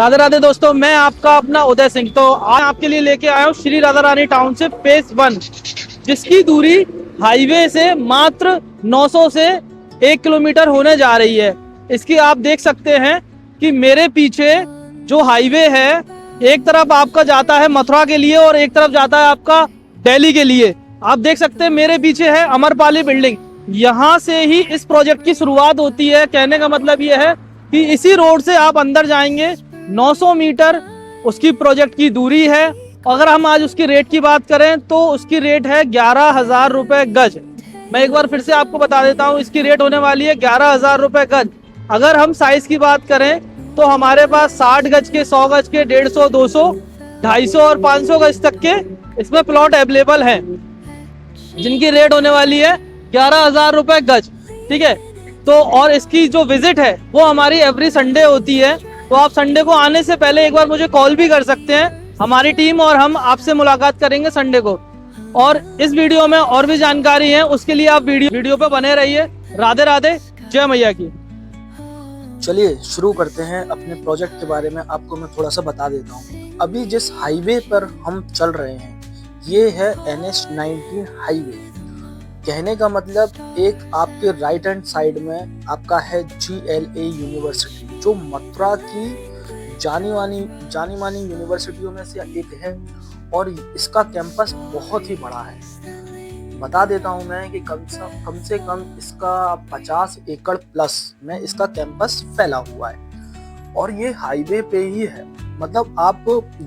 राधे राधे दोस्तों, मैं आपका अपना उदय सिंह। तो आज आपके लिए लेके आया हूँ श्री राधा रानी टाउनशिप फेज 1, जिसकी दूरी हाईवे से मात्र 900 से 1 किलोमीटर होने जा रही है। इसकी आप देख सकते हैं कि मेरे पीछे जो हाईवे है, एक तरफ आपका जाता है मथुरा के लिए और एक तरफ जाता है आपका दिल्ली के लिए। आप देख सकते हैं मेरे पीछे है अमरपाली बिल्डिंग। यहाँ से ही इस प्रोजेक्ट की शुरुआत होती है। कहने का मतलब ये है कि इसी रोड से आप अंदर जाएंगे, 900 मीटर उसकी प्रोजेक्ट की दूरी है। अगर हम आज उसकी रेट की बात करें तो उसकी रेट है 11,000 रुपए गज। मैं एक बार फिर से आपको बता देता हूँ, इसकी रेट होने वाली है 11,000 रुपए गज। अगर हम साइज की बात करें तो हमारे पास 60 गज के, 100 गज के, 150, 200, 250 और 500 गज तक के इसमें प्लॉट अवेलेबल हैं, जिनकी रेट होने वाली है 11,000 रुपए गज। ठीक है। तो और इसकी जो विजिट है वो हमारी एवरी संडे होती है। तो आप संडे को आने से पहले एक बार मुझे कॉल भी कर सकते हैं। हमारी टीम और हम आपसे मुलाकात करेंगे संडे को। और इस वीडियो में और भी जानकारी है, उसके लिए आप वीडियो पे बने रहिए। राधे राधे, जय मैया की। चलिए शुरू करते हैं अपने प्रोजेक्ट के बारे में। आपको मैं थोड़ा सा बता देता हूँ। अभी जिस हाईवे पर हम चल रहे हैं ये है NH-19 हाईवे। कहने का मतलब एक आपके राइट हैंड साइड में आपका है GLA यूनिवर्सिटी, जो मथुरा की जानी मानी यूनिवर्सिटियों में से एक है और इसका कैंपस बहुत ही बड़ा है। बता देता हूं मैं कि कम से कम इसका 50 एकड़ प्लस में इसका कैंपस फैला हुआ है और ये हाईवे पे ही है। मतलब आप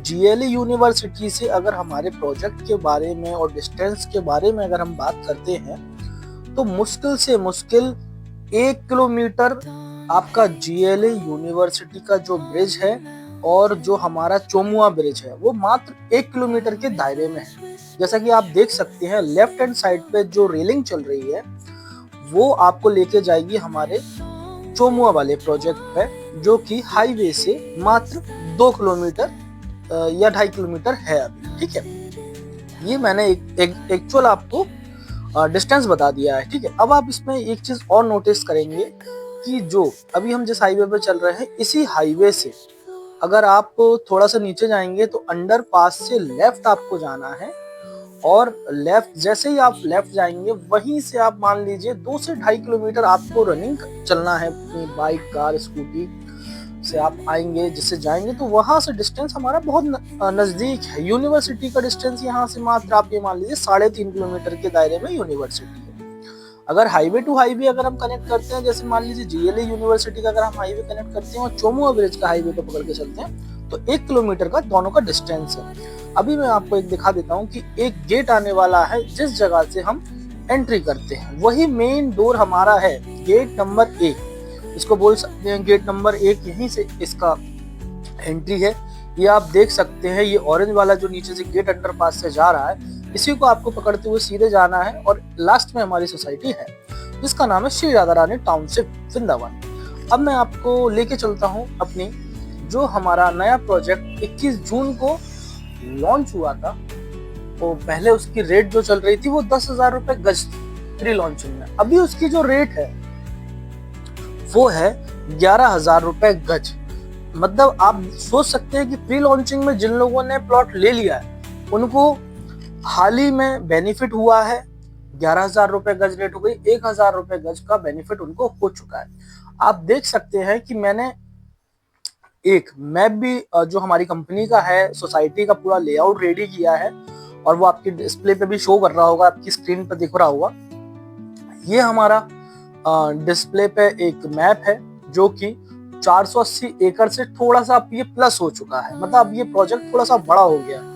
GLA यूनिवर्सिटी से अगर हमारे प्रोजेक्ट के बारे में और डिस्टेंस के बारे में अगर हम बात करते हैं तो मुश्किल से मुश्किल 1 किलोमीटर आपका GLA यूनिवर्सिटी का जो ब्रिज है और जो हमारा चोमुआ ब्रिज है वो मात्र 1 किलोमीटर के दायरे में है। जैसा कि आप देख सकते हैं लेफ्ट हैंड साइड पे जो रेलिंग चल रही है वो आपको लेके जाएगी हमारे चोमुआ वाले प्रोजेक्ट पे, जो कि हाईवे से मात्र 2 किलोमीटर या 2.5 किलोमीटर है अभी। ठीक है, ये मैंने एक्चुअल आपको डिस्टेंस बता दिया है। ठीक है, अब आप इसमें एक चीज और नोटिस करेंगे कि जो अभी हम जिस हाईवे पे चल रहे हैं इसी हाईवे से अगर आप थोड़ा सा नीचे जाएंगे तो अंडरपास से लेफ्ट आपको जाना है और लेफ्ट जैसे ही आप लेफ्ट जाएंगे वहीं से आप मान लीजिए 2 से 2.5 किलोमीटर आपको रनिंग चलना है अपनी बाइक, कार, स्कूटी से आप आएंगे। जिससे जाएंगे तो वहां से डिस्टेंस हमारा बहुत नजदीक है। यूनिवर्सिटी का डिस्टेंस यहाँ से मात्र आप ये मान लीजिए 3.5 किलोमीटर के दायरे में यूनिवर्सिटी है। अगर हाईवे टू हाईवे अगर हम कनेक्ट करते हैं, जैसे मान लीजिए GLA यूनिवर्सिटी का अगर हम हाईवे कनेक्ट करते हैं और चोमुआ ब्रिज का हाईवे को पकड़ के चलते हैं तो 1 किलोमीटर का दोनों का डिस्टेंस है। अभी मैं आपको एक दिखा देता हूँ कि एक गेट आने वाला है जिस जगह से हम एंट्री करते हैं वही मेन डोर हमारा है, गेट नंबर 1 इसको बोल सकते हैं। गेट नंबर 1 यहीं से इसका एंट्री है। ये आप देख सकते हैं, ये ऑरेंज वाला जो नीचे से गेट अंडरपास से जा रहा है इसी को आपको पकड़ते हुए सीधे जाना है और लास्ट में हमारी सोसाइटी है जिसका नाम है श्री राधा रानी टाउनशिप वृंदावन। अब मैं आपको लेके चलता हूँ अपनी जो हमारा नया प्रोजेक्ट 21 जून को लॉन्च हुआ था। तो पहले उसकी रेट जो चल रही थी वो 10,000 रुपए गज प्री लॉन्चिंग में। अभी उसकी जो रेट है वो है 11,000 रुपए गज। मतलब आप सोच सकते हैं कि प्री लॉन्चिंग में जिन लोगों ने प्लॉट ले लिया है उनको हाल ही में बेनिफिट हुआ है। 11,000 रुपए गज रेट हो गई, 1,000 रुपए गज का बेनिफिट उनको हो चुका है। आप देख सकते हैं कि मैंने एक मैप भी जो हमारी कंपनी का है सोसाइटी का पूरा लेआउट रेडी किया है और वो आपकी डिस्प्ले पे भी शो कर रहा होगा, आपकी स्क्रीन पे दिख रहा होगा। ये हमारा डिस्प्ले पे एक मैप है जो कि 480 एकड़ से थोड़ा सा अब ये प्लस हो चुका है। मतलब अब ये प्रोजेक्ट थोड़ा सा बड़ा हो गया।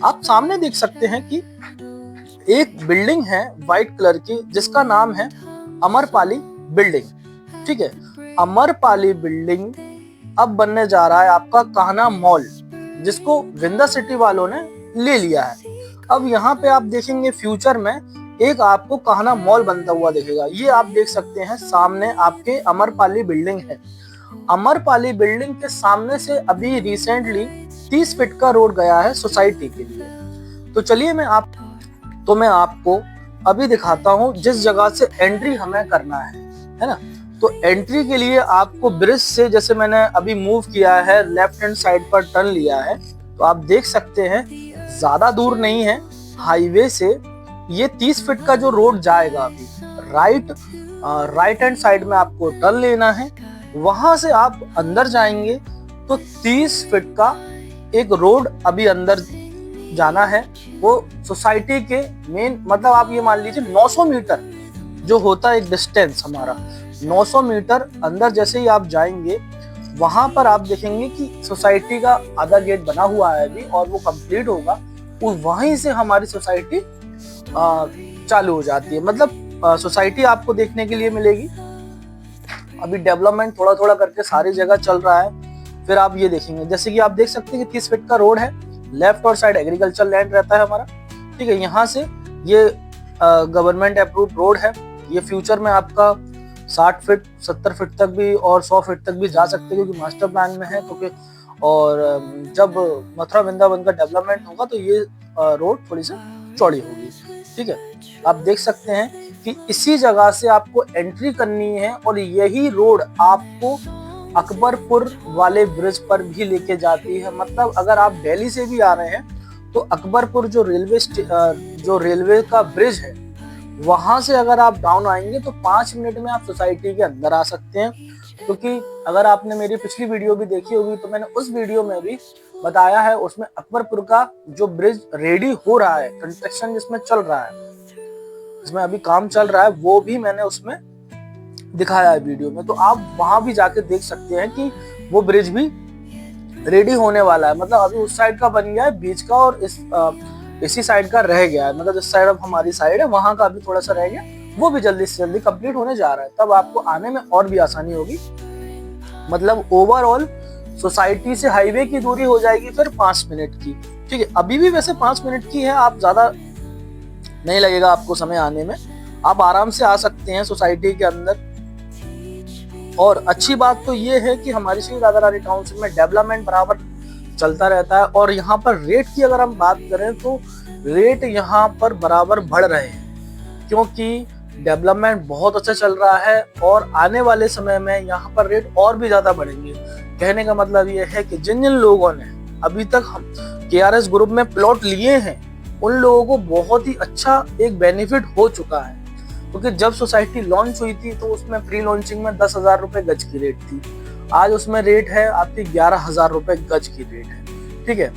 आप सामने देख सकते हैं कि एक बिल्डिंग है व्हाइट कलर की जिसका नाम है अमरपाली बिल्डिंग। ठीक है, अमरपाली बिल्डिंग अब बनने जा रहा है आपका कान्हा मॉल, जिसको विंदा सिटी वालों ने ले लिया है। अब यहाँ पे आप देखेंगे फ्यूचर में एक आपको कान्हा मॉल बनता हुआ दिखेगा। ये आप देख सकते हैं सामने आपके अमरपाली बिल्डिंग है। अमरपाली बिल्डिंग के सामने से अभी रिसेंटली 30 फीट का रोड गया है सोसाइटी के लिए। तो चलिए मैं आपको अभी दिखाता हूँ जिस जगह से एंट्री हमें करना है ना। तो एंट्री के लिए आपको ब्रिज से, जैसे मैंने अभी मूव किया है, लेफ्ट हैंड साइड पर टर्न लिया है, तो आप देख सकते हैं ज्यादा दूर नहीं है हाईवे से। ये 30 फीट का जो रोड जाएगा अभी, राइट हैंड साइड में आपको टर्न लेना है। वहां से आप अंदर जाएंगे तो 30 फीट का एक रोड अभी अंदर जाना है। वो सोसाइटी के मेन, मतलब आप ये मान लीजिए 900 मीटर जो होता है एक डिस्टेंस हमारा, 900 मीटर अंदर जैसे ही आप जाएंगे, वहां पर आप देखेंगे कि सोसाइटी का आधा गेट बना हुआ है अभी, और वो कंप्लीट होगा, और वहीं से हमारी सोसाइटी चालू हो जाती है। मतलब सोसाइटी आपको देखने के लिए मिलेगी। अभी डेवलपमेंट थोड़ा थोड़ा करके सारी जगह चल रहा है। फिर आप ये देखेंगे, जैसे कि आप देख सकते हैं कि 30 फीट का रोड है, लेफ्ट और साइड एग्रीकल्चर लैंड रहता है हमारा, ठीक है। यहाँ से ये गवर्नमेंट अप्रूव्ड रोड है। ये फ्यूचर में आपका 60 फीट 70 फीट तक भी और 100 फीट तक भी जा सकते हैं, क्योंकि मास्टर प्लान में है। क्योंकि और जब मथुरा वृंदावन का डेवलपमेंट होगा तो ये रोड थोड़ी सी चौड़ी होगी, ठीक है। आप देख सकते हैं कि इसी जगह से आपको एंट्री करनी है, और यही रोड आपको अकबरपुर वाले ब्रिज पर भी लेके जाती है। मतलब अगर आप दिल्ली से भी आ रहे हैं तो अकबरपुर जो रेलवे का ब्रिज है, वहां से अगर आप डाउन आएंगे तो 5 मिनट में आप सोसाइटी के अंदर आ सकते हैं। क्योंकि अगर आपने मेरी पिछली वीडियो भी देखी होगी तो मैंने उस वीडियो में भी बताया है, उसमें अकबरपुर का जो ब्रिज रेडी हो रहा है, कंस्ट्रक्शन जिसमें चल रहा है, जिसमें अभी काम चल रहा है, वो भी मैंने उसमें दिखाया है वीडियो में। तो आप वहां भी जाके देख सकते हैं कि वो ब्रिज भी रेडी होने वाला है। मतलब अभी उस साइड का बन गया है बीच का, और इसी साइड का रह गया है। मतलब जिस साइड अब हमारी साइड है वहां का अभी थोड़ा सा रह गया, वो भी जल्दी से जल्दी कंप्लीट होने जा रहा है। तब आपको आने में और भी आसानी होगी। मतलब ओवरऑल सोसाइटी से हाईवे की दूरी हो जाएगी फिर 5 मिनट की, ठीक है। अभी भी वैसे 5 मिनट की है, आप ज्यादा नहीं लगेगा आपको समय आने में, आप आराम से आ सकते हैं सोसाइटी के अंदर। और अच्छी बात तो ये है कि हमारी श्री राधा रानी टाउनशिप में डेवलपमेंट बराबर चलता रहता है। और यहाँ पर रेट की अगर हम बात करें तो रेट यहाँ पर बराबर बढ़ रहे हैं, क्योंकि डेवलपमेंट बहुत अच्छा चल रहा है, और आने वाले समय में यहाँ पर रेट और भी ज्यादा बढ़ेंगे। कहने का मतलब ये है कि जिन जिन लोगों ने अभी तक हम KRS ग्रुप में प्लॉट लिए हैं, उन लोगों को बहुत ही अच्छा एक बेनिफिट हो चुका है। क्योंकि जब सोसाइटी लॉन्च हुई थी तो उसमें प्री लॉन्चिंग में 10,000 रुपए गज की रेट थी। आज उसमें रेट है आपकी 11,000 रुपए गज की रेट है, ठीक है।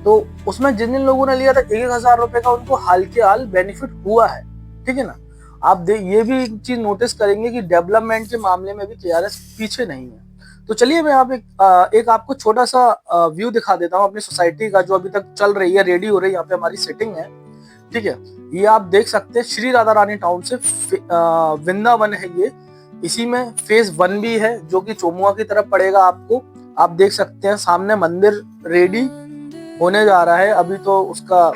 तो उसमें जिन जिन लोगों ने लिया था 1,000 रुपए का, उनको हाल के हाल बेनिफिट हुआ है, ठीक है ना। आप ये भी एक चीज नोटिस करेंगे कि डेवलपमेंट के मामले में भी KRS पीछे नहीं है। तो चलिए मैं आप एक आपको छोटा सा व्यू दिखा देता हूँ अपनी सोसाइटी का, जो अभी तक चल रही है, रेडी हो रही है। यहाँ पे हमारी सेटिंग है, ठीक है। ये आप देख सकते हैं श्री राधा रानी टाउनशिप वृंदावन है ये। इसी में फेज 1 भी है, जो कि चोमुआ की तरफ पड़ेगा आपको। आप देख सकते हैं सामने मंदिर रेडी होने जा रहा है। अभी तो उसका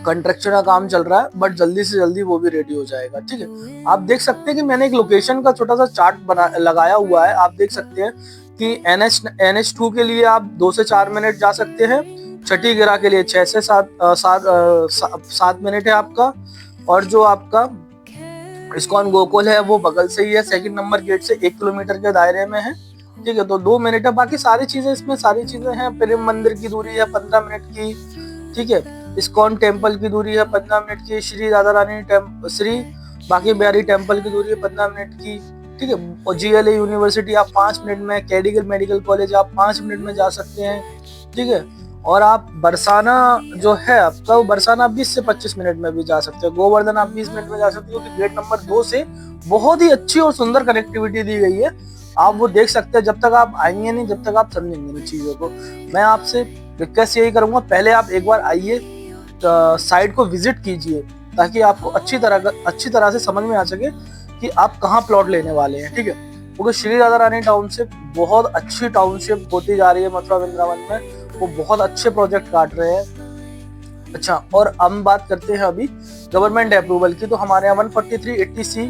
कंस्ट्रक्शन का काम चल रहा है, बट जल्दी से जल्दी वो भी रेडी हो जाएगा, ठीक है। आप देख सकते हैं कि मैंने एक लोकेशन का छोटा सा चार्ट लगाया हुआ है। आप देख सकते हैं कि NH2 के लिए आप 2 से 4 मिनट जा सकते हैं, छठी गिरा के लिए 6 से 7 मिनट है आपका, और जो आपका इस्कॉन गोकुल है वो बगल से ही है, सेकंड नंबर गेट से 1 किलोमीटर के दायरे में है, ठीक है। तो 2 मिनट है। बाकी सारी चीजें इसमें सारी चीजें हैं। प्रेम मंदिर की दूरी है 15 मिनट की, ठीक है। इस्कॉन टेम्पल की दूरी है 15 मिनट की। श्री राधा रानी श्री बाकी बिहारी टेम्पल की दूरी है 15 मिनट की, ठीक है। और GLA यूनिवर्सिटी आप 5 मिनट में, कैडिगल मेडिकल कॉलेज आप 5 मिनट में जा सकते हैं, ठीक है। और आप बरसाना जो है आपका, वो बरसाना 20 से 25 मिनट में भी जा सकते हैं। गोवर्धन आप 20 मिनट में जा सकते हो, क्योंकि गेट नंबर 2 से बहुत ही अच्छी और सुंदर कनेक्टिविटी दी गई है। आप वो देख सकते हैं। जब तक आप आएंगे नहीं, जब तक आप समझेंगे नहीं चीजों को। मैं आपसे रिक्वेस्ट यही करूंगा, पहले आप एक बार आइए, साइट को विजिट कीजिए, ताकि आपको अच्छी तरह से समझ में आ सके कि आप कहाँ प्लॉट लेने वाले हैं, ठीक है। क्योंकि श्री राधा रानी टाउनशिप बहुत अच्छी टाउनशिप होती जा रही है मथुरा वृंदावन में। वो बहुत अच्छे प्रोजेक्ट काट रहे हैं। अच्छा, और हम बात करते हैं अभी गवर्नमेंट अप्रूवल की। तो हमारे यहाँ 14380C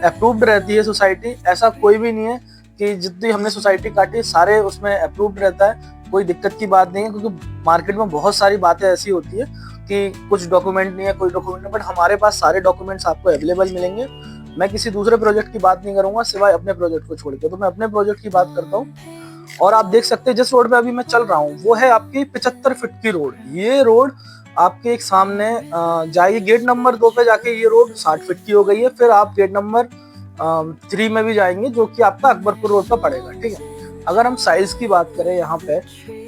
अप्रूव्ड रहती है सोसाइटी। ऐसा कोई भी नहीं है कि जितनी हमने सोसाइटी काटी सारे उसमें अप्रूव्ड रहता है, कोई दिक्कत की बात नहीं है। क्योंकि मार्केट में बहुत सारी बातें ऐसी होती है कि कुछ डॉक्यूमेंट नहीं है, कोई डॉक्यूमेंट नहीं, बट हमारे पास सारे डॉक्यूमेंट्स आपको अवेलेबल मिलेंगे। मैं किसी दूसरे प्रोजेक्ट की बात नहीं करूंगा सिवाय अपने प्रोजेक्ट को छोड़ के, तो मैं अपने प्रोजेक्ट की बात करता हूँ। और आप देख सकते हैं जिस रोड पे अभी मैं चल रहा हूँ वो है आपकी 75 फीट की रोड। ये रोड आपके एक सामने जाइए, गेट नंबर 2 पे जाके ये रोड 60 फीट की हो गई है। फिर आप गेट नंबर 3 में भी जाएंगे जो कि आपका अकबरपुर रोड पर पड़ेगा, ठीक है। अगर हम साइज की बात करें यहाँ पे,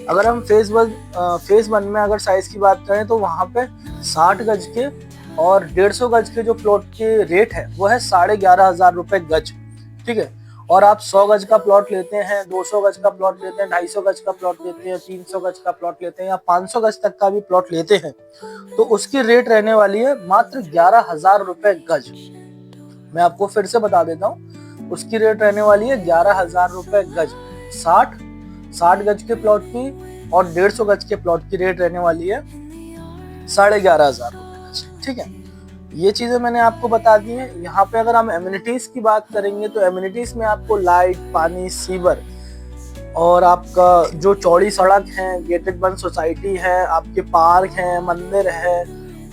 अगर हम फेज वन में अगर साइज की बात करें तो वहाँ पे 60 गज के और 150 गज के जो प्लॉट के रेट है वो है 11,500 रुपए गज, ठीक है। और आप 100 गज का प्लॉट लेते हैं, 200 गज का प्लॉट लेते हैं, 250 गज का प्लॉट लेते हैं, 300 गज का प्लॉट लेते हैं या 500 गज तक का भी प्लॉट लेते हैं तो उसकी रेट रहने वाली है मात्र 11,000 रुपए गज। मैं आपको फिर से बता देता हूँ, उसकी रेट रहने वाली है 11,000 रुपए गज। 60 गज के प्लॉट की और 150 गज के प्लॉट की रेट रहने वाली है 11,500 रुपए गज, ठीक है। ये चीजें मैंने आपको बता दी है। यहाँ पे अगर हम एमिनिटीज की बात करेंगे तो एमिनिटीज में आपको लाइट, पानी, सीवर और आपका जो चौड़ी सड़क है, गेटेड वन सोसाइटी है, आपके पार्क है, मंदिर है,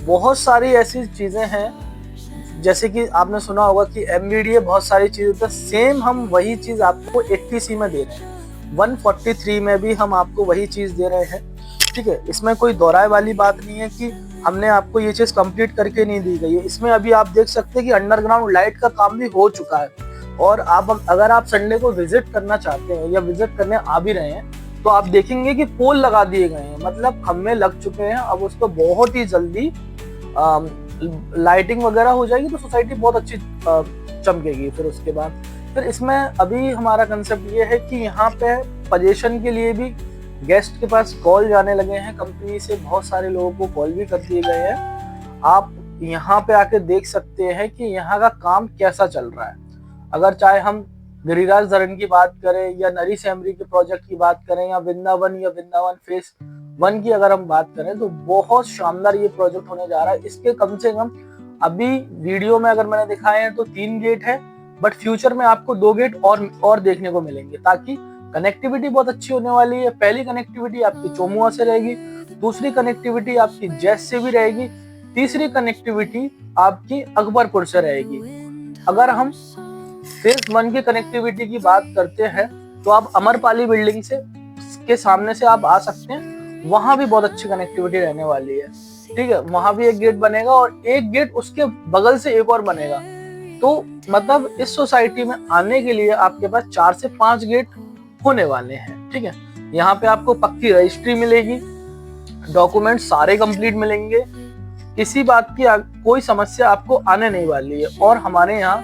बहुत सारी ऐसी चीजें हैं। जैसे कि आपने सुना होगा कि एमबीडीए बहुत सारी चीजें, तो सेम हम वही चीज आपको 80C में दे रहे हैं, 143 में भी हम आपको वही चीज दे रहे हैं, ठीक है। इसमें कोई दोहराए वाली बात नहीं है कि हमने आपको ये चीज कंप्लीट करके नहीं दी गई है। इसमें अभी आप देख सकते हैं कि अंडरग्राउंड लाइट का काम भी हो चुका है। और अगर आप संडे को विजिट करना चाहते हैं या विजिट करने आ भी रहे हैं तो आप देखेंगे कि पोल लगा दिए गए हैं, मतलब खम्भे लग चुके हैं। अब उसको बहुत ही जल्दी लाइटिंग वगैरह हो जाएगी तो सोसाइटी बहुत अच्छी चमकेगी। फिर उसके बाद फिर इसमें अभी हमारा कंसेप्ट ये है कि यहाँ पे पोजीशन के लिए भी गेस्ट के पास कॉल जाने लगे हैं, कंपनी से बहुत सारे लोगों को कॉल भी कर दिए गए हैं। आप यहाँ पे आके देख सकते हैं कि यहाँ का काम कैसा चल रहा है। अगर चाहे हम गिरिराज धरण की बात करें या नरी सैमरी के प्रोजेक्ट की बात करें या वृंदावन फेज 1 की अगर हम बात करें तो बहुत शानदार ये प्रोजेक्ट होने जा रहा है। इसके कम से कम अभी वीडियो में अगर मैंने दिखाए हैं तो 3 गेट है, बट फ्यूचर में आपको 2 गेट और देखने को मिलेंगे, ताकि कनेक्टिविटी बहुत अच्छी होने वाली है। पहली कनेक्टिविटी आपकी चोमुआ से रहेगी, दूसरी कनेक्टिविटी आपकी जैस से भी रहेगी, तीसरी कनेक्टिविटी आपकी अकबरपुर से रहेगी। अगर हम फेज 1 की कनेक्टिविटी की बात करते हैं तो आप अमरपाली बिल्डिंग से के सामने से आप आ सकते हैं, वहां भी बहुत अच्छी कनेक्टिविटी रहने वाली है, ठीक है। वहां भी एक गेट बनेगा और एक गेट उसके बगल से एक और बनेगा। तो मतलब इस सोसाइटी में आने के लिए आपके पास 4 से 5 गेट होने वाले हैं, ठीक है। यहाँ पे आपको पक्की रजिस्ट्री मिलेगी, डॉक्यूमेंट सारे कंप्लीट मिलेंगे, किसी बात की कोई समस्या आपको आने नहीं वाली है। और हमारे यहाँ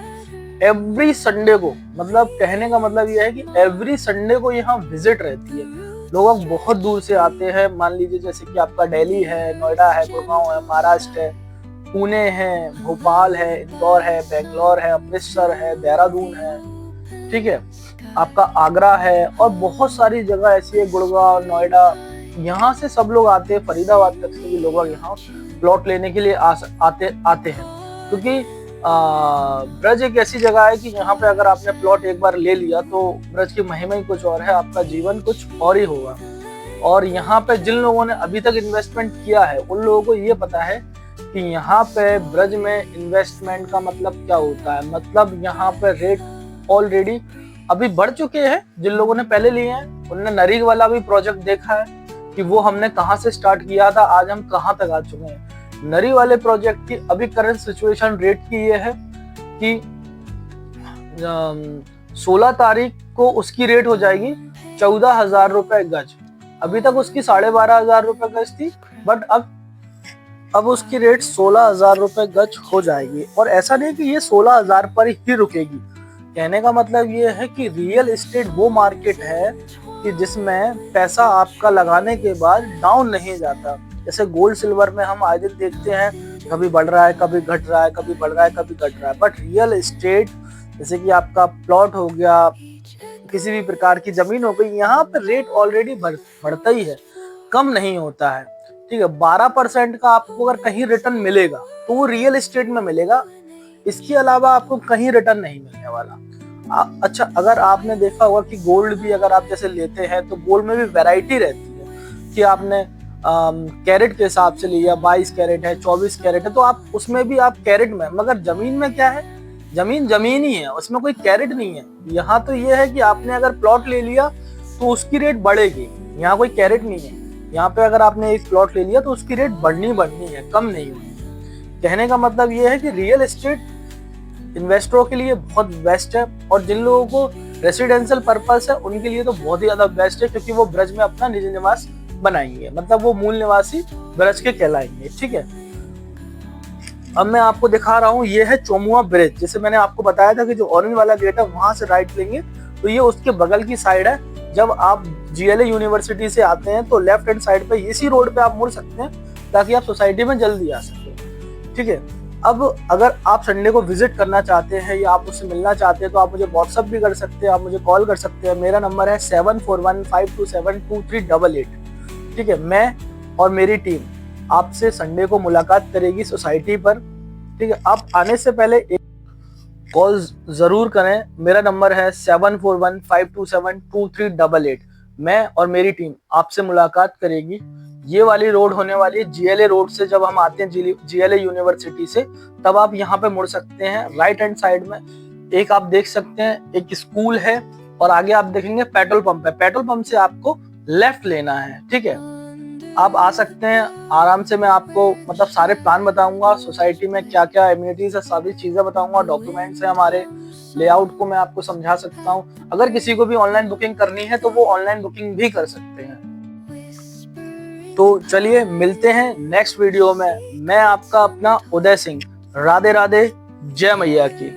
एवरी संडे को, मतलब कहने का मतलब यह है कि एवरी संडे को यहाँ विजिट रहती है। लोग बहुत दूर से आते हैं, मान लीजिए जैसे कि आपका दिल्ली है, नोएडा है, गुड़गांव है, महाराष्ट्र है, पुणे है, भोपाल है, इंदौर है, बेंगलोर है, अमृतसर है, देहरादून है, ठीक है, आपका आगरा है और बहुत सारी जगह ऐसी है, गुड़गांव, नोएडा, यहाँ से सब लोग आते हैं। फरीदाबाद तक से भी लोग यहाँ प्लॉट लेने के लिए आते हैं, क्योंकि ब्रज एक ऐसी जगह है कि यहाँ पे अगर आपने प्लॉट एक बार ले लिया तो ब्रज की महिमा ही कुछ और है, आपका जीवन कुछ और ही होगा। और यहाँ पे जिन लोगों ने अभी तक इन्वेस्टमेंट किया है उन लोगों को ये पता है कि यहाँ पे ब्रज में इन्वेस्टमेंट का मतलब क्या होता है। मतलब यहाँ पे रेट ऑलरेडी अभी बढ़ चुके हैं। जिन लोगों ने पहले लिए हैं उन्होंने नरी वाला भी प्रोजेक्ट देखा है कि वो हमने कहाँ से स्टार्ट किया था, आज हम कहाँ तक आ चुके हैं। नरी वाले प्रोजेक्ट की अभी करंट सिचुएशन रेट की ये है कि 16 तारीख को उसकी रेट हो जाएगी 14,000 रुपए गज। अभी तक उसकी 12,500 रुपए गज थी, बट अब उसकी रेट 16,000 रुपए गज हो जाएगी। और ऐसा नहीं कि ये 16,000 पर ही रुकेगी। कहने का मतलब ये है कि रियल एस्टेट वो मार्केट है कि जिसमें पैसा आपका लगाने के बाद डाउन नहीं जाता। जैसे गोल्ड सिल्वर में हम आए दिन देखते हैं कभी बढ़ रहा है, कभी घट रहा है, कभी बढ़ रहा है, कभी घट रहा है, बट रियल एस्टेट जैसे कि आपका प्लॉट हो गया, किसी भी प्रकार की जमीन हो गई, यहाँ पे रेट ऑलरेडी बढ़ता ही है, कम नहीं होता है, ठीक है। 12% का आपको अगर कहीं रिटर्न मिलेगा तो वो रियल एस्टेट में मिलेगा, इसके अलावा आपको कहीं रिटर्न नहीं मिलने वाला। अच्छा, अगर आपने देखा होगा कि गोल्ड भी अगर आप जैसे लेते हैं तो गोल्ड में भी वैरायटी रहती है कि आपने कैरेट के हिसाब से लिया, 22 कैरेट है, 24 कैरेट है, तो आप उसमें भी आप कैरेट में, मगर जमीन में क्या है जमीन जमीन ही है, उसमें कोई कैरेट नहीं है। यहाँ तो ये है कि आपने अगर प्लॉट ले लिया तो उसकी रेट बढ़ेगी, यहाँ कोई कैरेट नहीं है। यहाँ पे अगर आपने एक प्लॉट ले लिया तो उसकी रेट बढ़नी है, कम नहीं होनी। कहने का मतलब ये है कि रियल एस्टेट इन्वेस्टरों के लिए बहुत बेस्ट है, और जिन लोगों को रेसिडेंशियल पर्पस है उनके लिए तो बहुत ही ज्यादा बेस्ट है, क्योंकि वो ब्रज में अपना निजी निवास बनाएंगे, मतलब वो मूल निवासी ब्रज के कहलाएंगे। ठीक है, अब मैं आपको दिखा रहा हूँ, ये है चोमुआ ब्रिज। जैसे मैंने आपको बताया था कि जो ऑरेंज वाला गेट है वहां से राइट लेंगे तो ये उसके बगल की साइड है। जब आप GLA यूनिवर्सिटी से आते हैं तो लेफ्ट हैंड साइड पे इसी रोड पे आप मुड़ सकते हैं, ताकि आप सोसाइटी में जल्दी आ सके। ठीक है, अब अगर आप संडे को विजिट करना चाहते हैं या आप मुझसे मिलना चाहते हैं तो आप मुझे व्हाट्सअप भी कर सकते हैं, आप मुझे कॉल कर सकते हैं। मेरा नंबर है 7415272388। ठीक है, मैं और मेरी टीम आपसे संडे को मुलाकात करेगी सोसाइटी पर। ठीक है, आप आने से पहले एक कॉल जरूर करें। मेरा नंबर है 7415272388। मैं और मेरी टीम आपसे मुलाकात करेगी। ये वाली रोड होने वाली है GLA रोड से। जब हम आते हैं GLA यूनिवर्सिटी से, तब आप यहाँ पे मुड़ सकते हैं। राइट हैंड साइड में एक आप देख सकते हैं, एक स्कूल है, और आगे आप देखेंगे पेट्रोल पंप है। पेट्रोल पंप से आपको लेफ्ट लेना है। ठीक है, आप आ सकते हैं आराम से। मैं आपको मतलब सारे प्लान बताऊंगा, सोसाइटी में क्या क्या एमिनिटीज है, सारी चीजें बताऊंगा, डॉक्यूमेंट्स है हमारे, लेआउट को मैं आपको समझा सकता हूं। अगर किसी को भी ऑनलाइन बुकिंग करनी है तो वो ऑनलाइन बुकिंग भी कर सकते हैं। तो चलिए मिलते हैं नेक्स्ट वीडियो में। मैं आपका अपना उदय सिंह। राधे राधे, जय मैया की।